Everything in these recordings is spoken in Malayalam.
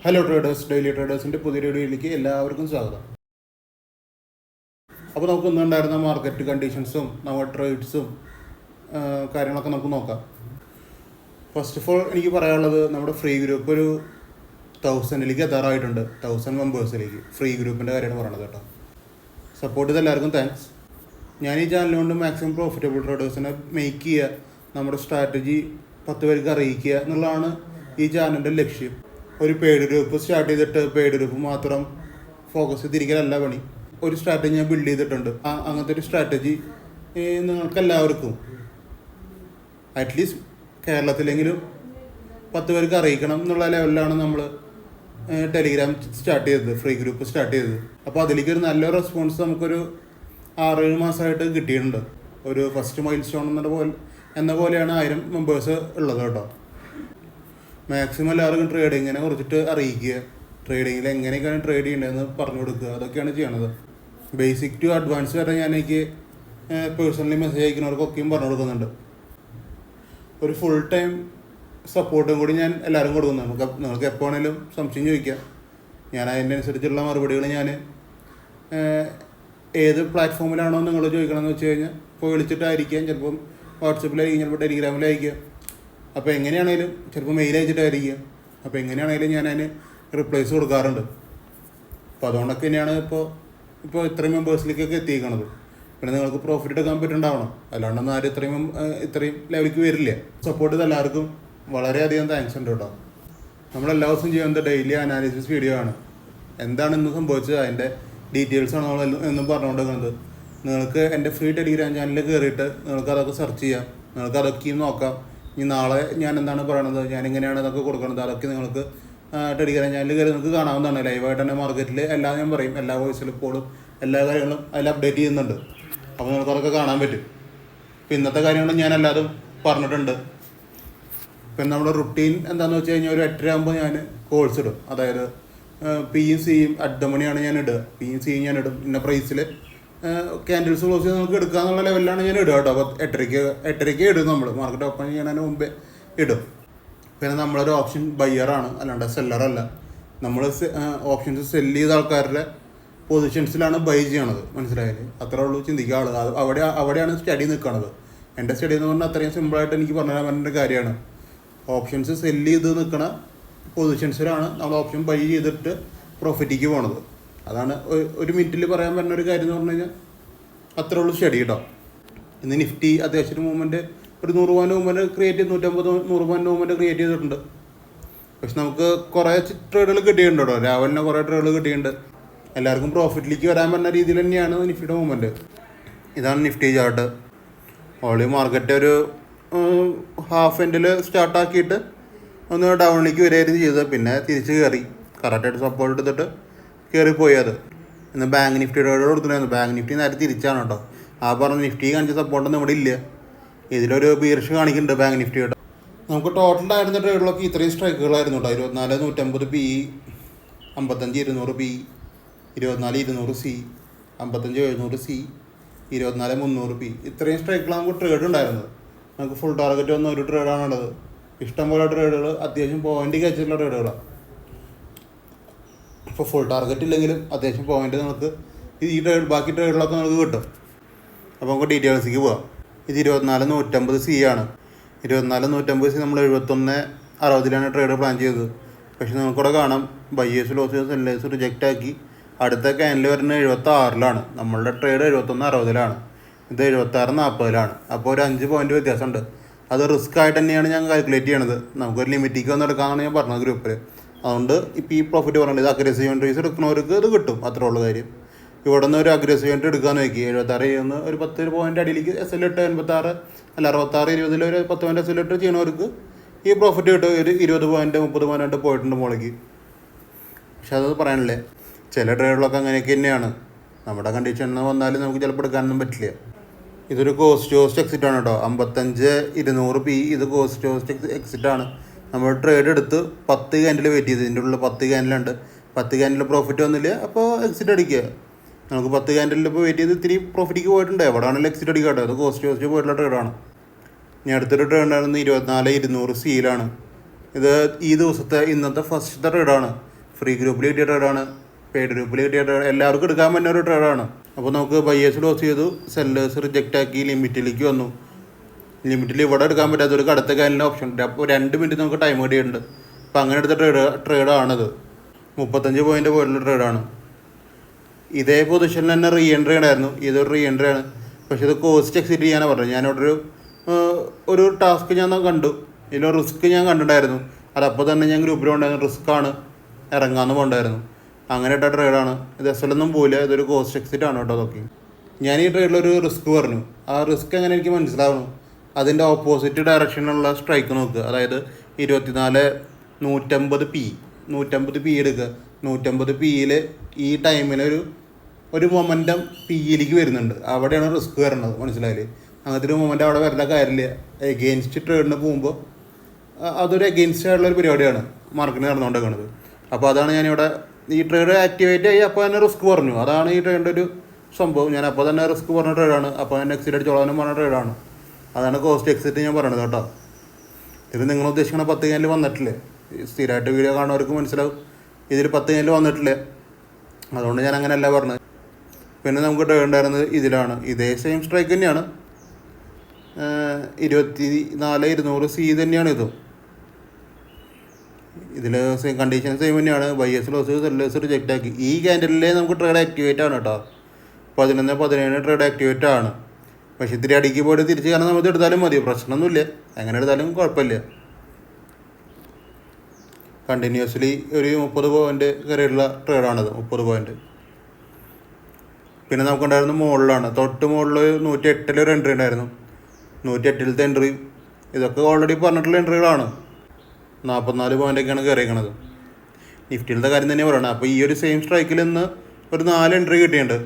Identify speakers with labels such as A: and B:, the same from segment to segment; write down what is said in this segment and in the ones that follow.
A: ഹലോ ട്രേഡേഴ്സ്, ഡെയിലി ട്രേഡേഴ്സിൻ്റെ പുതിയ വീഡിയോയിലേക്ക് എല്ലാവർക്കും സ്വാഗതം. അപ്പോൾ നമുക്ക് ഇന്നുണ്ടായിരുന്ന മാർക്കറ്റ് കണ്ടീഷൻസും നമ്മുടെ ട്രേഡ്സും കാര്യങ്ങളൊക്കെ നമുക്ക് നോക്കാം. ഫസ്റ്റ് ഓഫ് ഓൾ എനിക്ക് പറയാനുള്ളത്, നമ്മുടെ ഫ്രീ ഗ്രൂപ്പ് ഒരു 1000 എത്താറായിട്ടുണ്ട്. 1000 മെമ്പേഴ്സിലേക്ക് ഫ്രീ ഗ്രൂപ്പിൻ്റെ കാര്യമാണ് പറയുന്നത് കേട്ടോ. സപ്പോർട്ട് ചെയ്ത് എല്ലാവർക്കും താങ്ക്സ്. ഞാൻ ഈ ചാനൽ കൊണ്ട് മാക്സിമം പ്രോഫിറ്റബിൾ ട്രേഡേഴ്സിനെ മേക്ക് ചെയ്യുക, നമ്മുടെ സ്ട്രാറ്റജി 10 പേർക്ക് അറിയിക്കുക എന്നുള്ളതാണ് ഈ ചാനലിൻ്റെ ലക്ഷ്യം. ഒരു പെയ്ഡ് ഗ്രൂപ്പ് സ്റ്റാർട്ട് ചെയ്തിട്ട് പെയ്ഡ് ഗ്രൂപ്പ് മാത്രം ഫോക്കസ് ചെയ്തിരിക്കലല്ല പണി. ഒരു സ്ട്രാറ്റജി ഞാൻ ബിൽഡ് ചെയ്തിട്ടുണ്ട്. അങ്ങനത്തെ ഒരു സ്ട്രാറ്റജി നിങ്ങൾക്കെല്ലാവർക്കും അറ്റ്ലീസ്റ്റ് കേരളത്തിലെങ്കിലും 10 പേർക്ക് അറിയിക്കണം എന്നുള്ള ലെവലിലാണ് നമ്മൾ ടെലിഗ്രാം സ്റ്റാർട്ട് ചെയ്തത്, ഫ്രീ ഗ്രൂപ്പ് സ്റ്റാർട്ട് ചെയ്തത്. അപ്പോൾ അതിലേക്ക് ഒരു നല്ല റെസ്പോൺസ് നമുക്കൊരു 6-7 മാസമായിട്ട് കിട്ടിയിട്ടുണ്ട്. ഒരു ഫസ്റ്റ് മൈൽ സ്റ്റോൺ എന്ന പോലെയാണ് 1000 മെമ്പേഴ്സ് ഉള്ളത് കേട്ടോ. മാക്സിമം എല്ലാവർക്കും ട്രേഡിങ്ങിനെ കുറിച്ചിട്ട് അറിയിക്കുക, ട്രേഡിങ്ങിൽ എങ്ങനെയൊക്കെയാണ് ട്രേഡ് ചെയ്യേണ്ടതെന്ന് പറഞ്ഞു കൊടുക്കുക, അതൊക്കെയാണ് ചെയ്യണത്. ബേസിക് ടു അഡ്വാൻസ് വരെ ഞാൻ എനിക്ക് പേഴ്സണലി മെസ്സേജ് അയക്കുന്നവർക്കൊക്കെയും പറഞ്ഞു കൊടുക്കുന്നുണ്ട്. ഒരു ഫുൾ ടൈം സപ്പോർട്ടും കൂടി ഞാൻ എല്ലാവരും കൊടുക്കുന്നുണ്ട്. നിങ്ങൾക്ക് എപ്പോൾ വേണേലും സംശയം ചോദിക്കാം, ഞാൻ അതിനനുസരിച്ചുള്ള മറുപടികൾ ഞാൻ ഏത് പ്ലാറ്റ്ഫോമിലാണോ നിങ്ങൾ ചോദിക്കണമെന്ന് വെച്ച് കഴിഞ്ഞാൽ ഇപ്പോൾ വിളിച്ചിട്ടായിരിക്കാം, ചിലപ്പം വാട്സപ്പിലായിരിക്കും, ചിലപ്പോൾ ടെലിഗ്രാമിലായിരിക്കാം. അപ്പോൾ എങ്ങനെയാണേലും, ചിലപ്പോൾ മെയിൽ അയച്ചിട്ടായിരിക്കും, അപ്പോൾ എങ്ങനെയാണേലും ഞാൻ അതിന് റിപ്ലൈസ് കൊടുക്കാറുണ്ട്. അപ്പോൾ അതുകൊണ്ടൊക്കെ തന്നെയാണ് ഇപ്പോൾ ഇത്രയും മെമ്പേഴ്സിലേക്കൊക്കെ എത്തിയിരിക്കണത്. പിന്നെ നിങ്ങൾക്ക് പ്രോഫിറ്റ് എടുക്കാൻ പറ്റുന്നുണ്ടാവണം, അല്ലാണ്ടൊന്നും ആരും ഇത്രയും ലെവലിലേക്ക് വരില്ല. സപ്പോർട്ട് ചെയ്ത് എല്ലാവർക്കും വളരെയധികം താങ്ക്സ് ഉണ്ട് കേട്ടോ. നമ്മളെല്ലാ ദിവസവും ചെയ്യുന്നത് ഡെയിലി അനാലിസിസ് വീഡിയോ ആണ്. എന്താണ് ഇന്ന് സംഭവിച്ചത് അതിൻ്റെ ഡീറ്റെയിൽസാണ് നമ്മൾ എന്നും പറഞ്ഞുകൊണ്ടിരിക്കുന്നത്. നിങ്ങൾക്ക് എൻ്റെ ഫ്രീ ടെലിഗ്രാം ചാനലിൽ കയറിയിട്ട് നിങ്ങൾക്ക് അതൊക്കെ സെർച്ച് ചെയ്യാം, നിങ്ങൾക്ക് അതൊക്കെയും നോക്കാം. ഇനി നാളെ ഞാൻ എന്താണ് പറയണത്, ഞാൻ എങ്ങനെയാണ് ഇതൊക്കെ കൊടുക്കുന്നത്, അതൊക്കെ നിങ്ങൾക്ക് ടെലിഗ്രാം ചാനലിൽ കയറി നിങ്ങൾക്ക് കാണാവുന്നതാണ്. ലൈവായിട്ട് തന്നെ മാർക്കറ്റിൽ എല്ലാം ഞാൻ പറയും, എല്ലാ വോയിസിലും ഇപ്പോഴും എല്ലാ കാര്യങ്ങളും അതിൽ അപ്ഡേറ്റ് ചെയ്യുന്നുണ്ട്. അപ്പോൾ നിങ്ങൾക്ക് അതൊക്കെ കാണാൻ പറ്റും. ഇപ്പോൾ ഇന്നത്തെ കാര്യങ്ങളും ഞാൻ എല്ലാതും പറഞ്ഞിട്ടുണ്ട്. പിന്നെ നമ്മുടെ റുട്ടീൻ എന്താണെന്ന് വെച്ച് കഴിഞ്ഞാൽ ഒരു 8:30 ആകുമ്പോൾ ഞാൻ കോൾസ് ഇടും. അതായത് പിയും സിയും അറ്റ് മണിയാണ് ഞാൻ ഇടുക. പിയും സിയും ഞാൻ ഇടും. ഇന്ന പ്രൈസിൽ ക്യാൻഡിൽസ് ക്ലോസ് ചെയ്ത് നമുക്ക് എടുക്കുക എന്നുള്ള ലെവലിലാണ് ഞാൻ ഇടുക കേട്ടോ. അപ്പോൾ 8:30 ഇടും. നമ്മൾ മാർക്കറ്റ് ഓപ്പൺ ചെയ്യുന്നതിന് മുമ്പേ ഇടും. പിന്നെ നമ്മളൊരു ഓപ്ഷൻ ബയ്യറാണ്, അല്ലാണ്ട് സെല്ലറല്ല. നമ്മൾ ഓപ്ഷൻസ് സെല്ല് ചെയ്ത ആൾക്കാരുടെ പൊസിഷൻസിലാണ് ബൈ ചെയ്യണത്, മനസ്സിലായാലേ? അത്രേ ഉള്ളൂ ചിന്തിക്കുക ആൾ. അവിടെയാണ് സ്റ്റഡി നിൽക്കണത്. എൻ്റെ സ്റ്റഡി എന്ന് പറഞ്ഞാൽ അത്രയും സിമ്പിളായിട്ട് എനിക്ക് പറഞ്ഞു തരാൻ പറ്റുന്ന കാര്യമാണ്. ഓപ്ഷൻസ് സെല്ല് ചെയ്ത് നിൽക്കണ പൊസിഷൻസിലാണ് നമ്മൾ ഓപ്ഷൻ ബൈ ചെയ്തിട്ട് പ്രോഫിറ്റിക്ക് പോണത്. അതാണ് ഒരു മിനിറ്റിൽ പറയാൻ പറ്റുന്ന ഒരു കാര്യം എന്ന് പറഞ്ഞു കഴിഞ്ഞാൽ അത്രേ ഉള്ളൂ സ്റ്റഡി കേട്ടോ. ഇന്ന് നിഫ്റ്റി അത്യാവശ്യം മൂവ്മെൻറ്റ് ഒരു 100 പോയിൻ്റ് മൂവ്മെൻറ്റ് ക്രിയേറ്റ് ചെയ്ത് 150-100 പോയിൻ്റ് മൂവ്മെൻറ്റ് ക്രിയേറ്റ് ചെയ്തിട്ടുണ്ട്. പക്ഷെ നമുക്ക് കുറേ ട്രേഡുകൾ കിട്ടിയിട്ടുണ്ട് കേട്ടോ. രാവിലെ കുറേ ട്രേഡുകൾ കിട്ടിയിട്ടുണ്ട്. എല്ലാവർക്കും പ്രോഫിറ്റിലേക്ക് വരാൻ പറ്റുന്ന രീതിയിൽ തന്നെയാണ് നിഫ്റ്റിയുടെ മൂവ്മെൻറ്റ്. ഇതാണ് നിഫ്റ്റി ചാർട്ട്. ഓൾറെഡി മാർക്കറ്റ് ഒരു ഹാഫ് എൻഡിൽ സ്റ്റാർട്ടാക്കിയിട്ട് ഒന്ന് ഡൗണിലേക്ക് വരികയായിരുന്നു ചെയ്തത്. പിന്നെ തിരിച്ച് കയറി കറക്റ്റായിട്ട് സപ്പോർട്ട് എടുത്തിട്ട് കയറിപ്പോയി. അത് ഇന്ന് ബാങ്ക് നിഫ്റ്റിയുടെ കൊടുത്തിട്ടുണ്ടായിരുന്നു. ബാങ്ക് നിഫ്റ്റി നേരെ തിരിച്ചാണ് കേട്ടോ. ആ പറഞ്ഞ നിഫ്റ്റി കാണിച്ച സപ്പോർട്ടൊന്നും ഇവിടെ ഇല്ല. ഇതിലൊരു ബീർഷ് കാണിക്കുന്നുണ്ട് ബാങ്ക് നിഫ്റ്റിയുടെ. നമുക്ക് ടോട്ടലായിരുന്ന ട്രേഡിലൊക്കെ ഇത്രയും സ്ട്രൈക്കുകളായിരുന്നു കേട്ടോ. 24,150 PE, 55,200 PE, 24,200 C, 55,700 C, 24,300 PE. ഇത്രയും സ്ട്രൈക്കുകൾ നമുക്ക് ട്രേഡ് ഉണ്ടായിരുന്നത്. നമുക്ക് ഫുൾ ടാർഗറ്റ് വന്ന ഒരു ട്രേഡാണുള്ളത്. ഇഷ്ടംപോലെ ട്രേഡുകൾ, അത്യാവശ്യം പോയിൻ്റ് കഴിച്ചിട്ടുള്ള ട്രേഡുകളാണ്. ഇപ്പോൾ ഫുൾ ടാർഗറ്റ് ഇല്ലെങ്കിലും അത്യാവശ്യം പോയിൻ്റ് നമുക്ക് ഈ ബാക്കി ട്രേഡുകളൊക്കെ നമുക്ക് കിട്ടും. അപ്പോൾ നമുക്ക് ഡീറ്റെയിൽസിലേക്ക് പോകാം. ഇത് 24,150 C ആണ്. 24,150 C നമ്മൾ 71.60 ട്രേഡ് പ്ലാൻ ചെയ്തത്. പക്ഷേ നമുക്കിവിടെ കാണാം ബയ്യേഴ്സ് ലോസേഴ്സ് സെല്ലേഴ്സ് റിജക്റ്റ് ആക്കി. അടുത്ത ക്യാനിൽ വരുന്നത് 76-ലാണ്. നമ്മളുടെ ട്രേഡ് 71.60-ലാണ്. ഇത് 76.40-ലാണ്. അപ്പോൾ ഒരു 5 പോയിൻ്റ് വ്യത്യാസമുണ്ട്. അത് റിസ്ക് ആയിട്ട് തന്നെയാണ് ഞാൻ കാൽക്കുലേറ്റ് ചെയ്യണത്. നമുക്കൊരു ലിമിറ്റിക്ക് വന്ന് എടുക്കാമെന്നാണ് ഞാൻ പറഞ്ഞത് ഗ്രൂപ്പിൽ. അതുകൊണ്ട് ഇപ്പോൾ ഈ പ്രോഫിറ്റ് പറഞ്ഞത് ഇത് അഗ്രസീവ് എൻട്രീസ് എടുക്കുന്നവർക്ക് ഇത് കിട്ടും, അത്രേ ഉള്ള കാര്യം. ഇവിടെ നിന്ന് ഒരു അഗ്രസീവ് എൻട്രി എടുക്കാൻ നോക്കി 76 ഒരു 10 പോയിൻ്റ് അടിയിലേക്ക് SL ഇട്ട് 86 അല്ല 66-20 ഒരു 10 പോയിൻ്റ് SL ഇട്ട് ചെയ്യണവർക്ക് ഈ പ്രോഫിറ്റ് കിട്ടും. ഒരു 20 പോയിൻ്റ് 30 പോയിൻ്റ് പോയിട്ടുണ്ട് മുകളിലേക്ക്. പക്ഷെ അത് പറയാനില്ലേ, ചില ട്രേഡുകളൊക്കെ അങ്ങനെയൊക്കെ തന്നെയാണ്. നമ്മുടെ കണ്ടീഷനിൽ വന്നാലും നമുക്ക് ചിലപ്പോൾ എടുക്കാനൊന്നും പറ്റില്ല. ഇതൊരു കോസ്റ്റ് എക്സിറ്റ് ആണ് കേട്ടോ. 55,200 PE. ഇത് കോസ്റ്റ് എക്സിറ്റാണ്. നമ്മൾ ട്രേഡ് എടുത്ത് 10 ക്യാൻഡിൽ വെയിറ്റ് ചെയ്ത്, ഇതിൻ്റെ ഉള്ളിൽ 10 ക്യാൻഡിലുണ്ട്. 10 ക്യാൻഡിൽ പ്രോഫിറ്റ് വന്നില്ല, അപ്പോൾ എക്സിറ്റ് അടിക്കുക. നമുക്ക് 10 ക്യാൻഡിൽ ഇപ്പോൾ വെയിറ്റ് ചെയ്ത് ഇത്തിരി പ്രോഫിറ്റിക്ക് പോയിട്ടുണ്ട്. എവിടെയാണെങ്കിലും എക്സിറ്റ് അടിക്കുക കേട്ടോ. അത് കോസ്റ്റ് പോയിട്ടുള്ള ട്രേഡാണ്. ഇനി അടുത്തൊരു ട്രേഡ് ആയിരുന്നു 24,200 C-ലാണ്. ഇത് ഈ ദിവസത്തെ ഇന്നത്തെ ഫസ്റ്റത്തെ ട്രേഡാണ്. ഫ്രീ ഗ്രൂപ്പിൽ കിട്ടിയ ട്രേഡാണ്, പെയ്ഡ് ഗ്രൂപ്പിൽ കിട്ടിയ ട്രേഡ്, എല്ലാവർക്കും എടുക്കാൻ പറ്റുന്ന ഒരു ട്രേഡാണ്. അപ്പോൾ നമുക്ക് ബയേഴ്സ് ലോസ് ചെയ്തു, സെല്ലേഴ്സ് റിജക്റ്റ് ആക്കി ലിമിറ്റിലേക്ക് വന്നു. ലിമിറ്റിൽ ഇവിടെ എടുക്കാൻ പറ്റാത്തൊരു അടുത്ത കാലിൻ്റെ ഓപ്ഷൻ ഉണ്ട്. അപ്പോൾ 2 മിനിറ്റ് നമുക്ക് ടൈം കിട്ടിയിട്ടുണ്ട്. അപ്പോൾ അങ്ങനെ എടുത്ത ട്രേഡാണിത്. 35 പോയിൻ്റ് പോയിട്ടുള്ള ട്രേഡാണ്. ഇതേ പൊസിഷനിൽ തന്നെ റീ എൻട്രി ഉണ്ടായിരുന്നു. ഇതൊരു റീ എൻട്രി ആണ്, പക്ഷേ ഇത് കോസ്റ്റ് എക്സിറ്റ് ചെയ്യാനാണ് പറഞ്ഞത്. ഞാനിവിടെ ഒരു ടാസ്ക് ഞാൻ കണ്ടു, ഇതിലൊരു റിസ്ക് ഞാൻ കണ്ടിട്ടുണ്ടായിരുന്നു. അതപ്പോൾ തന്നെ ഞാൻ ഗ്രൂപ്പിലുണ്ടായിരുന്നു, റിസ്ക്കാണ്, ഇറങ്ങാമെന്ന് പോകണ്ടായിരുന്നു. അങ്ങനെ ഇട്ട ട്രേഡാണ് ഇത്. എസ്എല്ലൊന്നും പോയില്ല, ഇതൊരു കോസ്റ്റ് എക്സിറ്റ് ആണ് കേട്ടോ. അതൊക്കെ ഞാൻ ഈ ട്രേഡിലൊരു റിസ്ക് പറഞ്ഞു. ആ റിസ്ക് എങ്ങനെ എനിക്ക് മനസ്സിലാവണം, അതിൻ്റെ ഓപ്പോസിറ്റ് ഡയറക്ഷനിലുള്ള സ്ട്രൈക്ക് നോക്കുക. അതായത് 150 പി എടുക്കുക. 150 പിയിൽ ഈ ടൈമിൽ ഒരു മൊമെൻറ്റം പിയിലേക്ക് വരുന്നുണ്ട്, അവിടെയാണ് റിസ്ക് വരുന്നത്. മനസ്സിലായില്ലേ? അങ്ങനത്തെ ഒരു മൊമെൻറ്റ് അവിടെ വരേണ്ട കാര്യമില്ല. എഗെയിൻസ്റ്റ് ട്രേഡിന് പോകുമ്പോൾ അതൊരു എഗെയിൻസ്റ്റ് ആയിട്ടുള്ളൊരു പരിപാടിയാണ് മാർക്കറ്റിന് നടന്നുകൊണ്ടിരിക്കുന്നത്. അപ്പോൾ അതാണ് ഞാനിവിടെ ഈ ട്രേഡ് ആക്ടിവേറ്റ് ആയി അപ്പോൾ തന്നെ റിസ്ക് പറഞ്ഞു. അതാണ് ഈ ട്രേഡിൻ്റെ ഒരു സംഭവം. ഞാൻ അപ്പോൾ തന്നെ റിസ്ക് പറഞ്ഞ ട്രേഡാണ്, അപ്പോൾ തന്നെ എക്സിറ്റ് അടിച്ചോളാനും പറഞ്ഞ ട്രേഡാണ്. അതാണ് കോസ്റ്റ് എക്സിറ്റ് ഞാൻ പറയണത് കേട്ടോ. ഇത് നിങ്ങൾ ഉദ്ദേശിക്കുന്ന 10 ക്യാനിൽ വന്നിട്ടില്ലേ? സ്ഥിരമായിട്ട് വീഡിയോ കാണുന്നവർക്ക് മനസ്സിലാവും ഇതിൽ 10 ക്യാനിൽ വന്നിട്ടില്ലേ. അതുകൊണ്ട് ഞാൻ അങ്ങനെയല്ല പറഞ്ഞത്. പിന്നെ നമുക്ക് ട്രേഡ് ഉണ്ടായിരുന്നത് ഇതിലാണ്. ഇതേ സെയിം സ്ട്രൈക്ക് തന്നെയാണ്, 24,200 തന്നെയാണ് ഇതും. ഇതിൽ സെയിം കണ്ടീഷൻ സെയിം തന്നെയാണ്. ബയേഴ്സ് ലോസ്, സെല്ലേഴ്സ് റിജക്റ്റ് ആക്കി. ഈ ക്യാൻഡലിലേ നമുക്ക് ട്രേഡ് ആക്ടിവേറ്റ് ആണ് കേട്ടോ. 11-17 ട്രേഡ് ആക്ടിവേറ്റ് ആണ്. പക്ഷേ ഇത്തിരി അടിക്ക് പോയിട്ട് തിരിച്ച് കാരണം നമുക്ക് എടുത്താലും മതി, പ്രശ്നമൊന്നുമില്ല. എങ്ങനെ എടുത്താലും കുഴപ്പമില്ല. കണ്ടിന്യൂസ്ലി ഒരു 30 പോയിൻ്റ് കയറിയുള്ള ട്രേഡാണിത്, 30 പോയിൻ്റ്. പിന്നെ നമുക്കുണ്ടായിരുന്നു മുകളിലാണ്, തൊട്ട് മുകളിൽ 108 എൻട്രി ഉണ്ടായിരുന്നു. 108 എൻട്രി, ഇതൊക്കെ ഓൾറെഡി പറഞ്ഞിട്ടുള്ള എൻട്രികളാണ്. 44 പോയിൻ്റൊക്കെയാണ് കയറിയിരിക്കണത്. നിഫ്റ്റിയിലത്തെ കാര്യം തന്നെ പറയണം. അപ്പോൾ ഈ ഒരു സെയിം സ്ട്രൈക്കിൽ നിന്ന് ഒരു 4 എൻട്രി കിട്ടിയിട്ടുണ്ട്.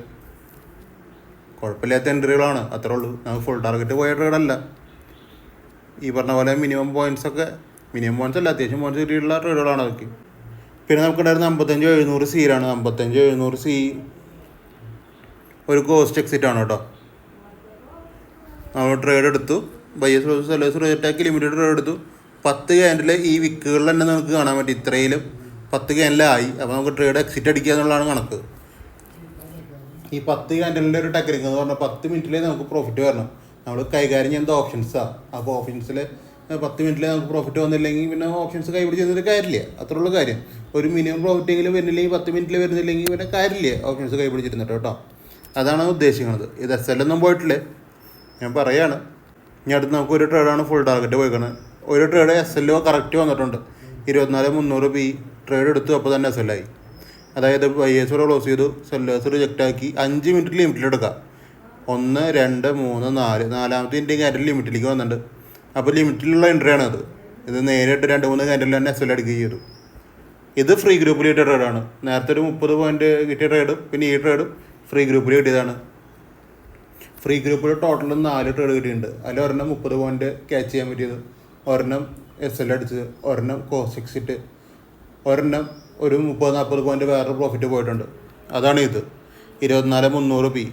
A: കുഴപ്പമില്ലാത്ത എൻട്രികളാണ്, അത്രേ ഉള്ളൂ. നമുക്ക് ഫുൾ ടാർഗറ്റ് പോയ ട്രേഡല്ല. ഈ പറഞ്ഞ പോലെ മിനിമം പോയിൻറ്റ്സ് അല്ല, അത്യാവശ്യം പോയിൻറ്റ്സ് കിട്ടിയിട്ടുള്ള ട്രേഡുകളാണ് അതൊക്കെ. പിന്നെ നമുക്കുണ്ടായിരുന്ന 55-700 55-700 ഒരു കോസ്റ്റ് എക്സിറ്റ് ആണ് കേട്ടോ. നമ്മൾ ട്രേഡ് എടുത്തു, ബയേഴ്സ് ലോസ്, സെല്ലേഴ്സ് റിജക്റ്റ് ആക്കി ലിമിറ്റഡ് ട്രേഡ് എടുത്തു. 10 ക്യാൻഡിൽ ഈ വിക്കുകളിൽ തന്നെ നമുക്ക് കാണാൻ പറ്റും. ഇത്രയിലും 10 ക്യാൻഡിലായി. അപ്പോൾ നമുക്ക് ട്രേഡ് എക്സിറ്റ് അടിക്കുക എന്നുള്ളതാണ് കണക്ക്. ഈ 10 ക്യാൻഡലിൻ്റെ ഒരു ടെക്നിക്ക് എന്ന് പറഞ്ഞാൽ 10 മിനിറ്റിലേ നമുക്ക് പ്രോഫിറ്റ് വരണം. നമ്മൾ കൈകാര്യം ചെയ്യുന്നത് ഓപ്ഷൻസാണ്. അപ്പോൾ ഓപ്ഷൻസിൽ 10 മിനിറ്റിലേ നമുക്ക് പ്രോഫിറ്റ് വന്നില്ലെങ്കിൽ പിന്നെ ഓപ്ഷൻസ് കൈപിടിച്ച് ചെയ്തിട്ട് കാര്യമില്ല. അത്രയുള്ള കാര്യം. ഒരു മിനിമം പ്രോഫിറ്റെങ്കിലും വരുന്നില്ലെങ്കിൽ 10 മിനിറ്റിൽ വരുന്നില്ലെങ്കിൽ പിന്നെ കാര്യമില്ല ഓപ്ഷൻസ് കൈപിടിച്ചിരുന്നിട്ട് കേട്ടോ. അതാണ് ഉദ്ദേശിക്കുന്നത്. ഇത് എസ്എല്ലൊന്നും പോയിട്ടില്ലേ, ഞാൻ പറയാണ്. ഇനി അടുത്ത് നമുക്ക് ഒരു ട്രേഡാണ് ഫുൾ ടാർഗറ്റ് പോയിക്കുന്നത്. ഒരു ട്രേഡ് SLO കറക്റ്റ് വന്നിട്ടുണ്ട്. 24,300 പി ട്രേഡ് എടുത്തു, അപ്പോൾ തന്നെ SL ആയി. അതായത് ബയേഴ്സ് ക്ലോസ് ചെയ്തു, സെല്ലേഴ്സ് റിജക്റ്റ് ആക്കി. 5 മിനിറ്റ് ലിമിറ്റിലെടുക്കാം. 1, 2, 3, 4 നാലാമത്തെ ഇന്ത്യൻ ക്യാൻഡിൽ ലിമിറ്റിലേക്ക് വന്നിട്ടുണ്ട്. അപ്പോൾ ലിമിറ്റിലുള്ള എൻട്രിയാണ് അത്. ഇത് നേരിട്ട് 2-3 ക്യാൻഡിൽ തന്നെ SL അടിക്കുകയും ചെയ്തു. ഇത് ഫ്രീ ഗ്രൂപ്പിൽ കിട്ടിയ ട്രേഡാണ്. നേരത്തെ ഒരു 30 പോയിൻ്റ് കിട്ടിയ ട്രേഡും പിന്നെ ഈ ട്രേഡും ഫ്രീ ഗ്രൂപ്പിൽ കിട്ടിയതാണ്. ഫ്രീ ഗ്രൂപ്പിൽ ടോട്ടൽ 4 ട്രേഡ് കിട്ടിയിട്ടുണ്ട്. അതിൽ ഒരെണ്ണം 30 പോയിൻ്റ് ക്യാച്ച് ചെയ്യാൻ പറ്റിയത്, ഒരെണ്ണം SL അടിച്ചത്, ഒരെണ്ണം കോസ്റ്റ് എക്സിറ്റ്, ഒരെണ്ണം ഒരു 30-40 പോയിൻ്റ് വേറെ പ്രോഫിറ്റ് പോയിട്ടുണ്ട്. അതാണ് ഇത് 24,300 പി.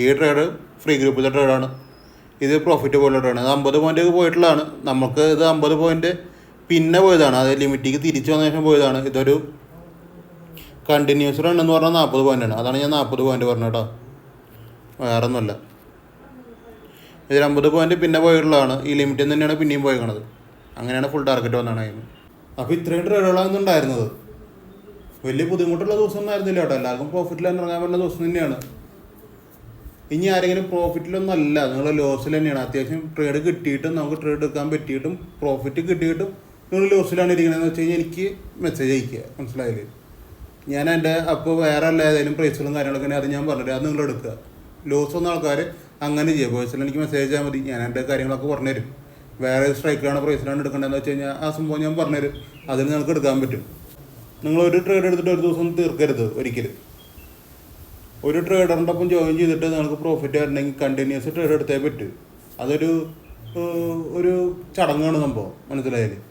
A: ഈ ട്രേഡ് ഫ്രീ ഗ്രൂപ്പിലെ ട്രേഡാണ്. ഇത് പ്രോഫിറ്റ് പോലുള്ള ട്രേഡാണ്. 50 പോയിൻ്റ് പോയിട്ടുള്ളതാണ്. നമുക്ക് ഇത് 50 പോയിൻ്റ് പിന്നെ പോയതാണ്, അത് ലിമിറ്റിക്ക് തിരിച്ചു വന്ന ശേഷം പോയതാണ്. ഇതൊരു കണ്ടിന്യൂസ് റൺ എന്ന് പറഞ്ഞാൽ 40 പോയിൻ്റാണ്. അതാണ് ഞാൻ 40 പോയിൻ്റ് പറഞ്ഞത് കേട്ടോ, വേറെ ഒന്നുമല്ല. ഇതിൽ 50 പോയിൻ്റ് പിന്നെ പോയിട്ടുള്ളതാണ്. ഈ ലിമിറ്റിൽ നിന്ന് തന്നെയാണ് പിന്നെയും പോയിക്കണത്. അങ്ങനെയാണ് ഫുൾ ടാർഗറ്റ് വന്നതാണ് അതിന്. അപ്പോൾ ഇത്രയും ട്രേഡുകളാണ് ഉണ്ടായിരുന്നത്. വലിയ ബുദ്ധിമുട്ടുള്ള ദിവസം ഒന്നും ആയിരുന്നില്ല കേട്ടോ. എല്ലാവർക്കും പ്രോഫിറ്റിൽ തന്നെ ഇറങ്ങാൻ പറ്റുന്ന ദിവസം തന്നെയാണ്. ഇനി ആരെങ്കിലും പ്രോഫിറ്റിലൊന്നും അല്ല, നിങ്ങൾ ലോസിൽ തന്നെയാണ്. അത്യാവശ്യം ട്രേഡ് കിട്ടിയിട്ടും നമുക്ക് ട്രേഡ് എടുക്കാൻ പറ്റിയിട്ടും പ്രോഫിറ്റ് കിട്ടിയിട്ടും നിങ്ങൾ ലോസിലാണ് ഇരിക്കണമെന്ന് വെച്ച് കഴിഞ്ഞാൽ എനിക്ക് മെസ്സേജ് അയക്കുക. മനസ്സിലായില്ലേ? ഞാൻ എൻ്റെ അപ്പോൾ വേറെ അല്ല ഏതെങ്കിലും പ്രൈസുകളും കാര്യങ്ങളൊക്കെ അത് ഞാൻ പറഞ്ഞിട്ട് അത് നിങ്ങൾ എടുക്കുക. ലോസ് വന്ന ആൾക്കാർ അങ്ങനെ ചെയ്യുക. പേഴ്സണൽ എനിക്ക് മെസ്സേജ് ചെയ്യാൻ മതി, ഞാൻ എൻ്റെ കാര്യങ്ങളൊക്കെ പറഞ്ഞുതരും. വേറെ സ്ട്രൈക്കിലാണ് പ്രൈസിലാണ് എടുക്കേണ്ടതെന്ന് വെച്ച് കഴിഞ്ഞാൽ ആ സംഭവം ഞാൻ പറഞ്ഞുതരും. അതിന് നിങ്ങൾക്ക് എടുക്കാൻ പറ്റും. നിങ്ങളൊരു ട്രേഡ് എടുത്തിട്ട് ഒരു ദിവസം തീർക്കരുത് ഒരിക്കലും. ഒരു ട്രേഡറിൻ്റെ ഒപ്പം ജോയിൻ ചെയ്തിട്ട് നിങ്ങൾക്ക് പ്രോഫിറ്റ് വരണമെങ്കിൽ കണ്ടിന്യൂസ് ട്രേഡ് എടുത്തേ പറ്റൂ. അതൊരു ചടങ്ങാണ് സംഭവം. മനസ്സിലായാലും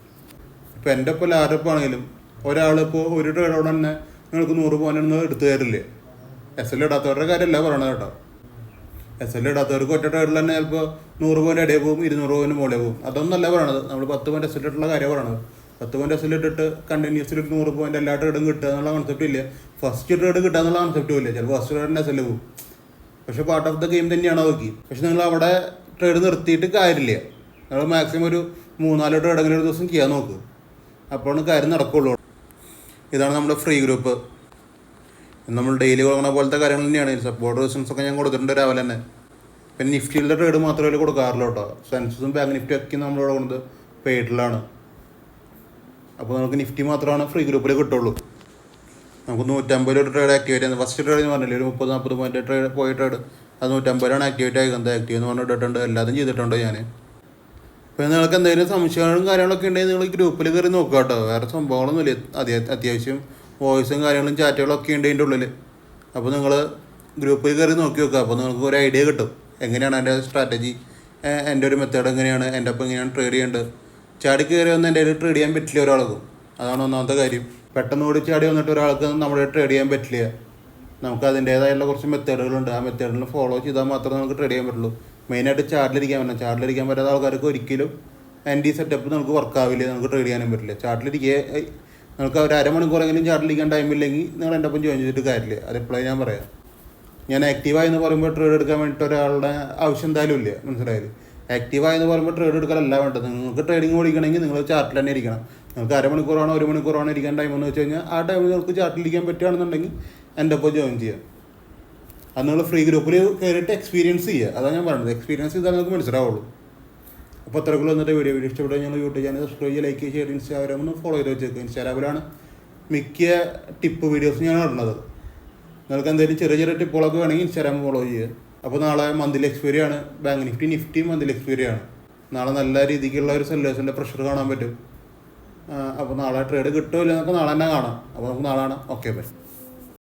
A: ഇപ്പോൾ എൻ്റെ ഒപ്പം ആരൊപ്പം ആണെങ്കിലും ഒരാളിപ്പോൾ ഒരു ട്രേഡോടെ തന്നെ നിങ്ങൾക്ക് 100 പോയിൻ്റ് എടുത്തു തരില്ലേ. SL ഇടാത്തവരുടെ കാര്യമല്ല പറയണത് കേട്ടോ. SL ഇടാത്തവർക്ക് ഒറ്റ ട്രേഡിൽ തന്നെ ചിലപ്പോൾ 100 പോയിൻ്റ് ഇടയിൽ പോകും, 200 പോയിൻ്റ് മുകളിൽ പോകും. അതൊന്നല്ല പറയണത്. നമ്മൾ 10 പോയിൻ്റ് SL ഇട്ടുള്ള കാര്യമാണ് പറയണത്. 10 പോയിന്റ് എസ് ഇട്ടിട്ട് കണ്ടിന്യൂസ്ലി ഒരു 100 പോയിന്റ് എല്ലാ ട്രേഡും കിട്ടുക എന്നുള്ള കോൺസെപ്റ്റ് ഇല്ല. ഫസ്റ്റ് ട്രേഡ് കിട്ടുക എന്നുള്ള കോൺസെപ്റ്റും ഇല്ല. ചിലപ്പോൾ ഫസ്റ്റ് ട്രേഡിൻ്റെ എസ് പോകും. പക്ഷേ പാർട്ട് ഓഫ് ദ ഗെയിം തന്നെയാണ് നോക്കി. പക്ഷെ നിങ്ങൾ അവിടെ ട്രേഡ് നിർത്തിയിട്ട് കാര്യമില്ല. നിങ്ങൾ മാക്സിമം ഒരു 3-4 ട്രേഡെങ്കിലും ഒരു ദിവസം ചെയ്യാൻ നോക്കുക. അപ്പോഴാണ് കാര്യം നടക്കുള്ളൂ. ഇതാണ് നമ്മുടെ ഫ്രീ ഗ്രൂപ്പ്. നമ്മൾ ഡെയിലി കൊടുക്കുന്ന പോലത്തെ കാര്യങ്ങൾ തന്നെയാണ്. സപ്പോർട്ട് റെസിസ്റ്റൻസൊക്കെ ഞാൻ കൊടുത്തിട്ടുണ്ട് രാവിലെ തന്നെ. പിന്നെ നിഫ്റ്റിയിലെ ട്രേഡ് മാത്രമേ കൊടുക്കാറില്ല കേട്ടോ. സെൻസസും ബാങ്ക് നിഫ്റ്റി ഒക്കെ നമ്മൾ കൊടുക്കുന്നത് പെയ്ഡിലാണ്. അപ്പോൾ നമുക്ക് നിഫ്റ്റി മാത്രമാണ് ഫ്രീ ഗ്രൂപ്പിൽ കിട്ടുള്ളൂ. നമുക്ക് 150 ട്രേഡ് ആക്ടിവേറ്റ് ചെയ്യുന്നത്. ഫസ്റ്റ് ട്രേഡ് എന്ന് പറഞ്ഞില്ലേ, ഒരു 30-40 പോയിന്റ് ട്രേഡ് പോയ ട്രേഡ് അത് 150 ആക്ടിവേറ്റ് ആയിരിക്കുന്നത്. ആക്റ്റീവ് എന്ന് പറഞ്ഞിട്ട് ഇട്ടിട്ടുണ്ട്. എല്ലാതും ചെയ്തിട്ടുണ്ട് ഞാൻ. അപ്പോൾ നിങ്ങൾക്ക് എന്തെങ്കിലും സംശയങ്ങളും കാര്യങ്ങളൊക്കെ ഉണ്ടെങ്കിൽ നിങ്ങൾ ഗ്രൂപ്പിൽ കയറി നോക്കുക കേട്ടോ. വേറെ സംഭവങ്ങളൊന്നുമില്ല. അത്യാവശ്യം വോയിസും കാര്യങ്ങളും ചാറ്റുകളൊക്കെ ഉണ്ട് അതിൻ്റെ ഉള്ളിൽ. അപ്പോൾ നിങ്ങൾ ഗ്രൂപ്പിൽ കയറി നോക്കി നോക്കുക. അപ്പോൾ നിങ്ങൾക്ക് ഒരു ഐഡിയ കിട്ടും എങ്ങനെയാണ് എൻ്റെ സ്ട്രാറ്റജി, എൻ്റെ ഒരു മെത്തേഡ് എങ്ങനെയാണ്, എൻ്റെ ഒപ്പം എങ്ങനെയാണ് ട്രേഡ് ചെയ്യേണ്ടത്. ചാടി കയറി വന്ന് എൻ്റെ ട്രേഡ് ചെയ്യാൻ പറ്റില്ല ഒരാൾക്കും. അതാണ് ഒന്നാമത്തെ കാര്യം. പെട്ടെന്ന് ഓടി ചാടി വന്നിട്ട് ഒരാൾക്ക് നമ്മുടെ ട്രേഡ് ചെയ്യാൻ പറ്റില്ല. നമുക്ക് അതിൻ്റേതായുള്ള കുറച്ച് മെത്തേഡുകളുണ്ട്. ആ മെത്തേഡിൽ ഫോളോ ചെയ്താൽ മാത്രമേ നമുക്ക് ട്രേഡ് ചെയ്യാൻ പറ്റുള്ളൂ. മെയിനായിട്ട് ചാർട്ടിലിരിക്കാൻ പറ്റണം. ചാർട്ടിലിരിക്കാൻ പറ്റാത്ത ആൾക്കാർക്ക് ഒരിക്കലും എൻ്റെ ഈ സെറ്റപ്പ് നമുക്ക് വർക്കാവില്ല. നമുക്ക് ട്രേഡ് ചെയ്യാനും പറ്റില്ല. ചാർട്ടിലിരിക്കുക നിങ്ങൾക്ക് ഒരു അരമണിക്കൂറെങ്കിലും ചാർട്ടിലിരിക്കാൻ ടൈമില്ലെങ്കിൽ നിങ്ങൾ എൻ്റെ ഒപ്പം ജോയിൻ ചെയ്തിട്ട് കാര്യമില്ല. അതെപ്പോഴേ ഞാൻ പറയാം. ഞാൻ ആക്റ്റീവായി എന്ന് പറയുമ്പോൾ ട്രേഡ് എടുക്കാൻ വേണ്ടിയിട്ട് ഒരാളുടെ ആവശ്യം എന്തായാലും ഇല്ല. മനസ്സിലായാലും ആക്റ്റീവായി എന്ന് പറയുമ്പോൾ ട്രേഡ് എടുക്കലല്ല വേണ്ടത്. നിങ്ങൾക്ക് ട്രേഡിങ് ഓടിക്കണമെങ്കിൽ നിങ്ങൾ ചാർട്ടിൽ തന്നെ ഇരിക്കണം. നിങ്ങൾക്ക് അരമണിക്കൂറാണോ 1 മണിക്കൂറാണോ ഇരിക്കാൻ ടൈമെന്ന് വെച്ച് കഴിഞ്ഞാൽ ആ ടൈമിൽ നിങ്ങൾക്ക് ചാർട്ടിലിരിക്കാൻ പറ്റുകയാണെന്നുണ്ടെങ്കിൽ എൻ്റെ ഒപ്പം ജോയിൻ ചെയ്യാം. അത് നിങ്ങൾ ഫ്രീ ഗ്രൂപ്പിൽ കയറിയിട്ട് എക്സ്പീരിയൻസ് ചെയ്യുക. അതാണ് ഞാൻ പറയുന്നത്. എക്സ്പീരിയൻസ് ചെയ്താൽ നിങ്ങൾക്ക് മനസ്സിലാവുള്ളൂ. അപ്പോൾ അത്രക്കുള്ള വന്നിട്ട് വീഡിയോ ഇഷ്ടപ്പെട്ടാൽ ഞങ്ങൾ യൂട്യൂബ് ചാനൽ സബ്സ്ക്രൈബ് ചെയ്യുക, ലൈക്ക് ചെയ്യുക, ഇൻസ്റ്റാഗ്രാം ഒന്ന് ഫോളോ ചെയ്ത് വെച്ചേക്കുക. ഇൻസ്റ്റാഗ്രാമിലാണ് മിക്ക ടിപ്പ് വീഡിയോസ് ഞാൻ ഇടുന്നത്. നിങ്ങൾക്ക് എന്തെങ്കിലും ചെറിയ ചെറിയ ടിപ്പുകളൊക്കെ വേണമെങ്കിൽ ഇൻസ്റ്റാഗ്രാം ഫോളോ ചെയ്യുക. അപ്പോൾ നാളെ മന്ത്ലി എക്സ്പയറി ആണ്. ബാങ്ക് നിഫ്റ്റി മന്ത്ലി എക്സ്പയറി ആണ്. നാളെ നല്ല രീതിക്കുള്ള ഒരു സെല്ലേഴ്സിൻ്റെ പ്രഷർ കാണാൻ പറ്റും. അപ്പോൾ നാളെ ട്രേഡ് കിട്ടുമല്ലോ എന്നൊക്കെ നാളെ തന്നെ കാണാം. അപ്പോൾ നമുക്ക് നാളെ കാണാം. Okay bye.